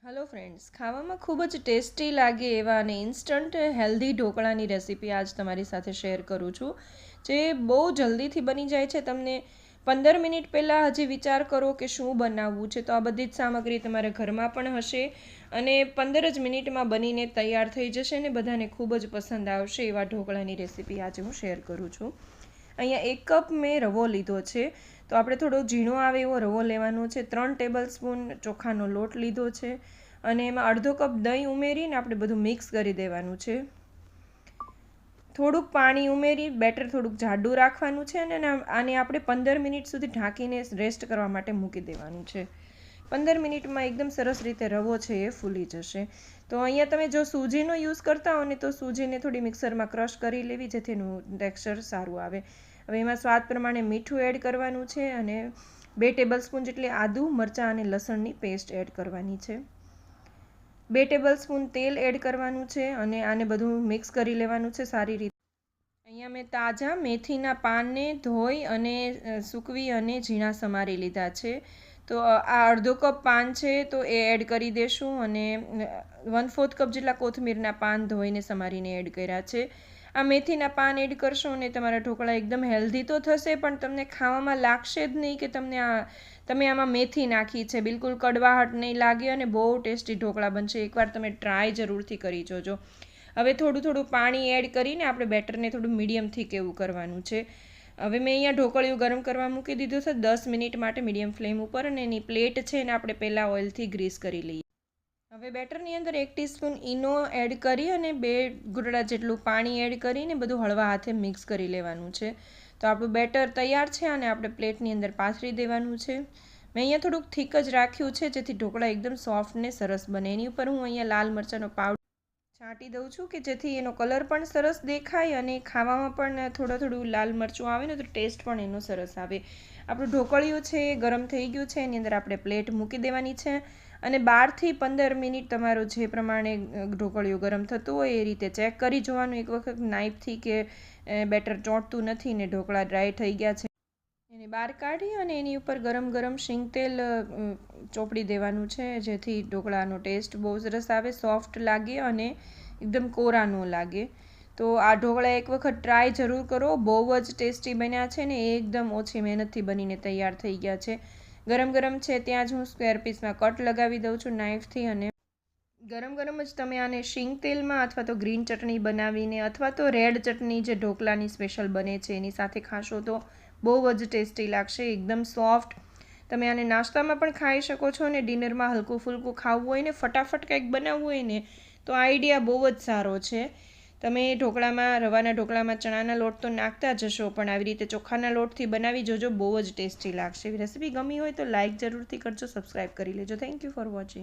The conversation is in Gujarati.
હેલો ફ્રેન્ડ્સ, ખાવામાં ખૂબ જ ટેસ્ટી લાગે એવા અને ઇન્સ્ટન્ટ હેલ્ધી ઢોકળાની રેસીપી આજ તમારી સાથે શેર કરું છું, જે બહુ જલ્દીથી બની જાય છે. તમને 15 મિનિટ પહેલાં હજી વિચાર કરો કે શું બનાવવું છે, તો આ બધી જ સામગ્રી તમારે ઘરમાં પણ હશે અને 15 જ મિનિટમાં બનીને તૈયાર થઈ જશે ને બધાને ખૂબ જ પસંદ આવશે એવા ઢોકળાની રેસીપી આજે હું શેર કરું છું. અહીંયા 1 કપ મેં રવો લીધો છે, તો આપણે થોડો ઝીણો આવે એવો રવો લેવાનો છે. 3 ટેબલ સ્પૂન ચોખાનો લોટ લીધો છે અને એમાં અડધો કપ દહીં ઉમેરીને આપણે બધું મિક્સ કરી દેવાનું છે. થોડુંક પાણી ઉમેરી બેટર થોડુંક જાડું રાખવાનું છે અને આને આપણે 15 મિનિટ સુધી ઢાંકીને રેસ્ટ કરવા માટે મૂકી દેવાનું છે. 15 મિનિટમાં એકદમ સરસ રીતે રવો છે એ ફૂલી જશે. તો અહીંયા તમે જો સૂજીનો યુઝ કરતા હો ને તો સૂજીને થોડી મિક્સરમાં ક્રશ કરી લેવી, જેથી એનું ટેક્સચર સારું આવે. હવે એમાં સ્વાદ પ્રમાણે મીઠું એડ કરવાનું છે અને 2 ટેબલ સ્પૂન જેટલી આદુ, મરચાં અને લસણની પેસ્ટ એડ કરવાની છે. 2 ટેબલ સ્પૂન તેલ એડ કરવાનું છે અને આને બધું મિક્સ કરી લેવાનું છે સારી રીતે. અહીંયા મેં તાજા મેથીના પાનને ધોઈ અને સૂકવી અને ઝીણા સમારી લીધા છે. તો આ અડધો કપ પાન છે તો એ એડ કરી દેશું અને 1/4 કપ જેટલા કોથમીરના પાન ધોઈને સમારીને એડ કર્યા છે. આ મેથીના પાન એડ કરશો અને તમારા ઢોકળા એકદમ હેલ્ધી તો થશે, પણ તમને ખાવામાં લાગશે જ નહીં કે તમે આમાં મેથી નાખી છે. બિલકુલ કડવાહટ નહીં લાગે અને બહુ ટેસ્ટી ઢોકળા બનશે. એકવાર તમે ટ્રાય જરૂરથી કરી જોજો. હવે થોડું પાણી એડ કરીને આપણે બેટરને થોડું મીડિયમ થીક એવું કરવાનું છે. હવે મેં અહીંયા ઢોકળિયું ગરમ કરવા મૂકી દીધું છે 10 મિનિટ માટે મીડિયમ ફ્લેમ ઉપર, અને એની પ્લેટ છે એને આપણે પહેલાં ઓઇલથી ગ્રીસ કરી લઈએ. હવે બેટરની અંદર 1 ટીસ્પૂન ઈનો એડ કરી અને 2 ઘૂંટડા જેટલું પાણી એડ કરીને બધું હળવા હાથે મિક્સ કરી લેવાનું છે. તો આપણું બેટર તૈયાર છે અને આપણે પ્લેટની અંદર પાથરી દેવાનું છે. મેં અહીંયા થોડુંક થીક જ રાખ્યું છે જેથી ઢોકળા એકદમ સોફ્ટ ને સરસ બને. એની ઉપર હું અહીંયા લાલ મરચાંનો પાવડર છાંટી દઉં છું કે જેથી એનો કલર પણ સરસ દેખાય અને ખાવામાં પણ થોડું લાલ મરચું આવે ને તો ટેસ્ટ પણ એનો સરસ આવે. આપણું ઢોકળિયું છે એ ગરમ થઈ ગયું છે, એની અંદર આપણે પ્લેટ મૂકી દેવાની છે અને 12 થી 15 મિનિટ તમારું જે પ્રમાણે ઢોકળિયું ગરમ થતું હોય એ રીતે ચેક કરી જોવાનું એક વખત નાઇફથી કે બેટર ચોંટતું નથી ને ઢોકળા ડ્રાય થઈ ગયા છે. એને બહાર કાઢી અને એની ઉપર ગરમ શીંગ તેલ ચોપડી દેવાનું છે, જેથી ઢોકળાનો ટેસ્ટ બહુ સરસ આવે, સોફ્ટ લાગે અને એકદમ કોરા ન લાગે. તો આ ઢોકળા એક વખત ટ્રાય જરૂર કરો. બહુ જ ટેસ્ટી બન્યા છે ને એકદમ ઓછી મહેનતથી બનીને તૈયાર થઈ ગયા છે. ગરમ છે ત્યાં જ હું સ્ક્વેર પીસમાં કટ લગાવી દઉં છું નાઇફથી, અને ગરમ જ તમે આને શીંગ તેલમાં અથવા તો ગ્રીન ચટણી બનાવીને અથવા તો રેડ ચટણી જે ઢોકળાની સ્પેશિયલ બને છે એની સાથે ખાશો તો બહુ જ ટેસ્ટી લાગશે, એકદમ સોફ્ટ. તમે આને નાસ્તામાં પણ ખાઈ શકો છો અને ડિનરમાં હલકું ફૂલકું ખાવું હોય ને ફટાફટ કંઈક બનાવવું હોય ને તો આઈડિયા બહુ જ સારો છે. તમે રવાના ઢોકળામાં ચણાના લોટ તો નાખતા જ હશો, પણ આવી રીતે ચોખાના લોટથી બનાવી જોજો, બહુ જ ટેસ્ટી લાગશે. રેસીપી ગમી હોય તો લાઇક જરૂરથી કરજો, સબસ્ક્રાઈબ કરી લેજો. Thank you for watching.